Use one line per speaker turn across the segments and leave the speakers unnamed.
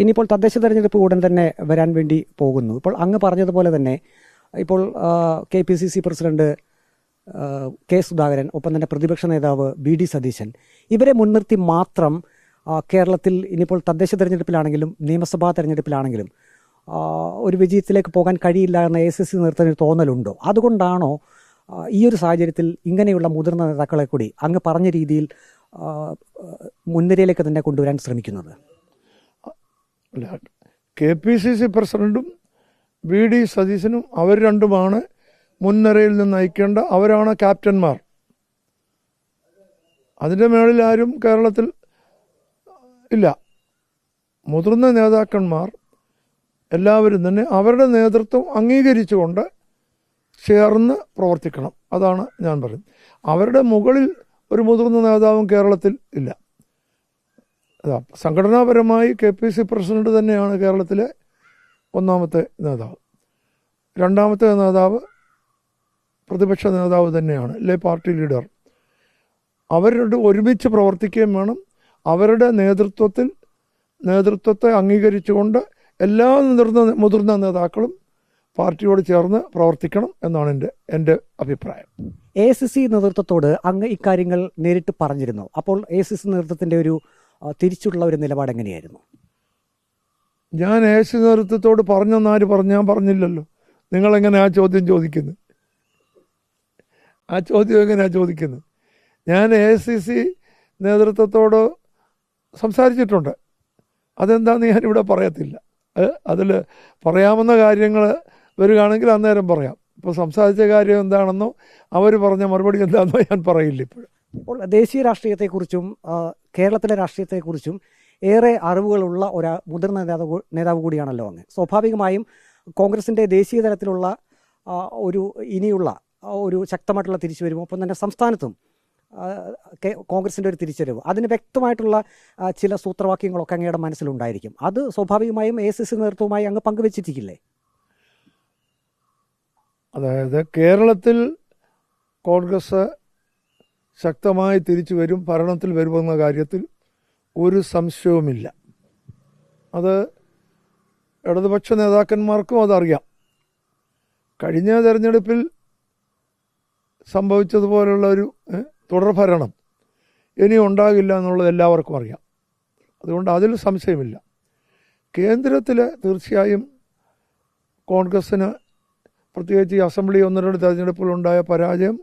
ഇനിയിപ്പോൾ തദ്ദേശ തെരഞ്ഞെടുപ്പ് ഉടൻ തന്നെ വരാൻ വേണ്ടി പോകുന്നു. ഇപ്പോൾ അങ്ങ് പറഞ്ഞതുപോലെ തന്നെ ഇപ്പോൾ KPCC പ്രസിഡന്റ് കെ സുധാകരൻ, ഒപ്പം തന്നെ പ്രതിപക്ഷ നേതാവ് BD സതീശൻ, ഇവരെ മുൻനിർത്തി മാത്രം കേരളത്തിൽ ഇനിയിപ്പോൾ തദ്ദേശ തെരഞ്ഞെടുപ്പിലാണെങ്കിലും നിയമസഭാ തെരഞ്ഞെടുപ്പിലാണെങ്കിലും ഒരു വിജയത്തിലേക്ക് പോകാൻ കഴിയില്ല എന്ന ACC നേതൃത്വത്തിന് തോന്നലുണ്ടോ? അതുകൊണ്ടാണോ ഈ ഒരു സാഹചര്യത്തിൽ ഇങ്ങനെയുള്ള മുതിർന്ന നേതാക്കളെ കൂടി അങ്ങ് പറഞ്ഞ രീതിയിൽ മുൻനിരയിലേക്ക് തന്നെ കൊണ്ടുവരാൻ ശ്രമിക്കുന്നത്?
KPCC പ്രസിഡന്റും BD സതീശനും അവർ രണ്ടുമാണ് മുൻനിരയിൽ നിന്ന് നയിക്കേണ്ട, അവരാണ് ക്യാപ്റ്റന്മാർ. അതിൻ്റെ മേളിൽ ആരും കേരളത്തിൽ ഇല്ല. മുതിർന്ന നേതാക്കന്മാർ എല്ലാവരും തന്നെ അവരുടെ നേതൃത്വം അംഗീകരിച്ചുകൊണ്ട് ചേർന്ന് പ്രവർത്തിക്കണം. അതാണ് ഞാൻ പറയുന്നത്. അവരുടെ മുകളിൽ ഒരു മുതിർന്ന നേതാവും കേരളത്തിൽ ഇല്ല. സംഘടനാപരമായി KPCC പ്രസിഡന്റ് തന്നെയാണ് കേരളത്തിലെ ഒന്നാമത്തെ നേതാവ്. രണ്ടാമത്തെ നേതാവ് പ്രതിപക്ഷ നേതാവ് തന്നെയാണ്, അല്ലെ പാർട്ടി ലീഡർ. അവരുടെ ഒരുമിച്ച് പ്രവർത്തിക്കുകയും വേണം. അവരുടെ നേതൃത്വത്തെ അംഗീകരിച്ചുകൊണ്ട് എല്ലാ മുതിർന്ന നേതാക്കളും പാർട്ടിയോട് ചേർന്ന് പ്രവർത്തിക്കണം എന്നാണ് എൻ്റെ അഭിപ്രായം.
ACC നേതൃത്വത്തോട് അങ്ങ് ഇക്കാര്യങ്ങൾ നേരിട്ട് പറഞ്ഞിരുന്നു. അപ്പോൾ ACC നേതൃത്വത്തിൻ്റെ ഒരു തിരിച്ചുള്ള ഒരു നിലപാട് എങ്ങനെയായിരുന്നു?
ഞാൻ ACC നേതൃത്വത്തോട് പറഞ്ഞെന്നാര് ഞാൻ പറഞ്ഞില്ലല്ലോ. നിങ്ങളെങ്ങനെ ആ ചോദ്യം ചോദിക്കുന്നത്? എങ്ങനെയാ ചോദിക്കുന്നത്? ഞാൻ ACC നേതൃത്വത്തോട് സംസാരിച്ചിട്ടുണ്ട്. അതെന്താണെന്ന് ഞാനിവിടെ പറയത്തില്ല. അതിൽ പറയാവുന്ന കാര്യങ്ങൾ വരികയാണെങ്കിൽ അന്നേരം പറയാം. ഇപ്പോൾ സംസാരിച്ച കാര്യം എന്താണെന്നോ അവർ പറഞ്ഞ മറുപടി എന്താണെന്നോ ഞാൻ പറയില്ല ഇപ്പോഴും.
ഇപ്പോൾ ദേശീയ രാഷ്ട്രീയത്തെക്കുറിച്ചും കേരളത്തിലെ രാഷ്ട്രീയത്തെക്കുറിച്ചും ഏറെ അറിവുകളുള്ള ഒരു മുതിർന്ന നേതാവ് കൂടിയാണല്ലോ അങ്ങ്. സ്വാഭാവികമായും കോൺഗ്രസിൻ്റെ ദേശീയ തലത്തിലുള്ള ഇനിയുള്ള ഒരു ശക്തമായിട്ടുള്ള തിരിച്ചുവരവും, ഒപ്പം തന്നെ സംസ്ഥാനത്തും കോൺഗ്രസിൻ്റെ ഒരു തിരിച്ചുവരവ്, അതിന് വ്യക്തമായിട്ടുള്ള ചില സൂത്രവാക്യങ്ങളൊക്കെ അങ്ങയുടെ മനസ്സിലുണ്ടായിരിക്കും. അത് സ്വാഭാവികമായും ACC നേതൃത്വവുമായി അങ്ങ് പങ്കുവെച്ചിട്ടില്ലേ?
അതായത് കേരളത്തിൽ കോൺഗ്രസ് ശക്തമായി തിരിച്ചു വരും, ഭരണത്തിൽ വരുമെന്ന കാര്യത്തിൽ ഒരു സംശയവുമില്ല. അത് ഇടതുപക്ഷ നേതാക്കന്മാർക്കും അതറിയാം. കഴിഞ്ഞ തെരഞ്ഞെടുപ്പിൽ സംഭവിച്ചതുപോലുള്ള ഒരു തുടർഭരണം ഇനി ഉണ്ടാകില്ല എന്നുള്ളത് എല്ലാവർക്കും അറിയാം. അതുകൊണ്ട് അതിൽ സംശയമില്ല. കേന്ദ്രത്തിൽ തീർച്ചയായും കോൺഗ്രസ്സിന് പ്രത്യേകിച്ച് ഈ അസംബ്ലി 1-2 തെരഞ്ഞെടുപ്പുകളുണ്ടായ പരാജയം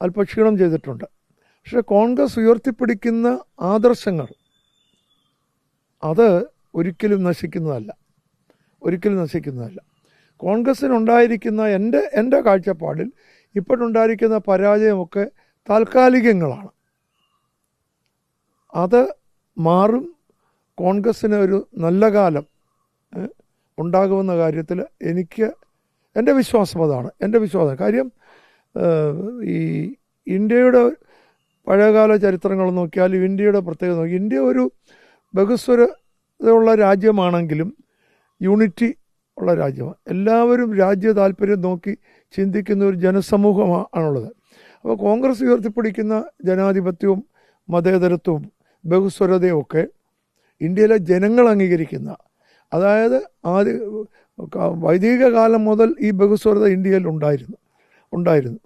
അല്പം ക്ഷീണം ചെയ്തിട്ടുണ്ട്. പക്ഷേ കോൺഗ്രസ് ഉയർത്തിപ്പിടിക്കുന്ന ആദർശങ്ങൾ അത് ഒരിക്കലും നശിക്കുന്നതല്ല. കോൺഗ്രസ്സിനുണ്ടായിരിക്കുന്ന എൻ്റെ കാഴ്ചപ്പാടിൽ ഇപ്പോഴുണ്ടായിരിക്കുന്ന പരാജയമൊക്കെ താൽക്കാലികങ്ങളാണ്. അത് മാറും. കോൺഗ്രസ്സിന് ഒരു നല്ല കാലം ഉണ്ടാകുമെന്ന കാര്യത്തിൽ എൻ്റെ വിശ്വാസം അതാണ്. കാര്യം ഈ ഇന്ത്യയുടെ പഴയകാല ചരിത്രങ്ങൾ നോക്കിയാലും ഇന്ത്യയുടെ പ്രത്യേകത നോക്കി, ഇന്ത്യ ഒരു ബഹുസ്വരതയുള്ള രാജ്യമാണെങ്കിലും യൂണിറ്റി ഉള്ള രാജ്യമാണ്. എല്ലാവരും രാജ്യ താല്പര്യം നോക്കി ചിന്തിക്കുന്ന ഒരു ജനസമൂഹമാണുള്ളത്. അപ്പോൾ കോൺഗ്രസ് ഉയർത്തിപ്പിടിക്കുന്ന ജനാധിപത്യവും മതേതരത്വവും ബഹുസ്വരതയും ഒക്കെ ഇന്ത്യയിലെ ജനങ്ങൾ അംഗീകരിക്കുന്ന, അതായത് വൈദിക കാലം മുതൽ ഈ ബഹുസ്വരത ഇന്ത്യയിൽ ഉണ്ടായിരുന്നു.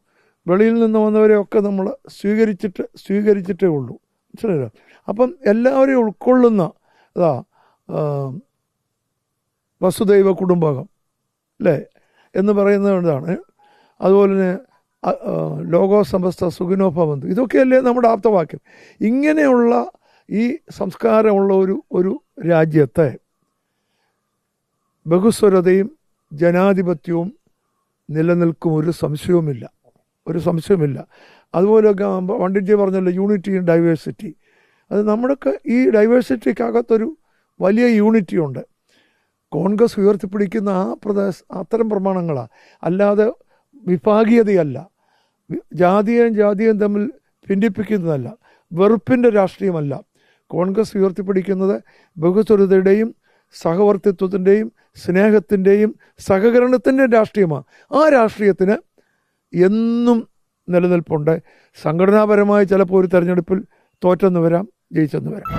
വെളിയിൽ നിന്ന് വന്നവരെയൊക്കെ നമ്മൾ സ്വീകരിച്ചിട്ടേ ഉള്ളൂ. മനസ്സിലായോ? അപ്പം എല്ലാവരെയും ഉൾക്കൊള്ളുന്ന വസുദൈവ കുടുംബകം അല്ലേ എന്ന് പറയുന്നതാണ്. അതുപോലെ തന്നെ ലോകോ സമസ്ത സുഖിനോ ഭവന്തു, ഇതൊക്കെയല്ലേ നമ്മുടെ ആപ്തവാക്യം. ഇങ്ങനെയുള്ള ഈ സംസ്കാരമുള്ള ഒരു രാജ്യത്തെ ബഹുസ്വരതയും ജനാധിപത്യവും നിലനിൽക്കും, ഒരു സംശയവുമില്ല. അതുപോലെ പണ്ഡിറ്റ്ജി പറഞ്ഞല്ലോ, യൂണിറ്റി ഇൻ ഡൈവേഴ്സിറ്റി. അത് നമ്മുടെയൊക്കെ ഈ ഡൈവേഴ്സിറ്റിക്കകത്തൊരു വലിയ യൂണിറ്റി ഉണ്ട്. കോൺഗ്രസ് ഉയർത്തിപ്പിടിക്കുന്ന അത്തരം പ്രമാണങ്ങളാണ്, അല്ലാതെ വിഭാഗീയതയല്ല, ജാതിയും തമ്മിൽ ഭിന്നിപ്പിക്കുന്നതല്ല, വെറുപ്പിൻ്റെ രാഷ്ട്രീയമല്ല. കോൺഗ്രസ് ഉയർത്തിപ്പിടിക്കുന്നത് ബഹുസ്വരതയുടെയും സഹവർത്തിത്വത്തിൻ്റെയും സ്നേഹത്തിൻ്റെയും സഹകരണത്തിൻ്റെയും രാഷ്ട്രീയമാണ്. ആ രാഷ്ട്രീയത്തിന് എന്നും നിലനിൽപ്പുണ്ട്. സംഘടനാപരമായി ചിലപ്പോൾ ഒരു തെരഞ്ഞെടുപ്പിൽ തോറ്റെന്ന് വരാം, ജയിച്ചെന്ന് വരാം.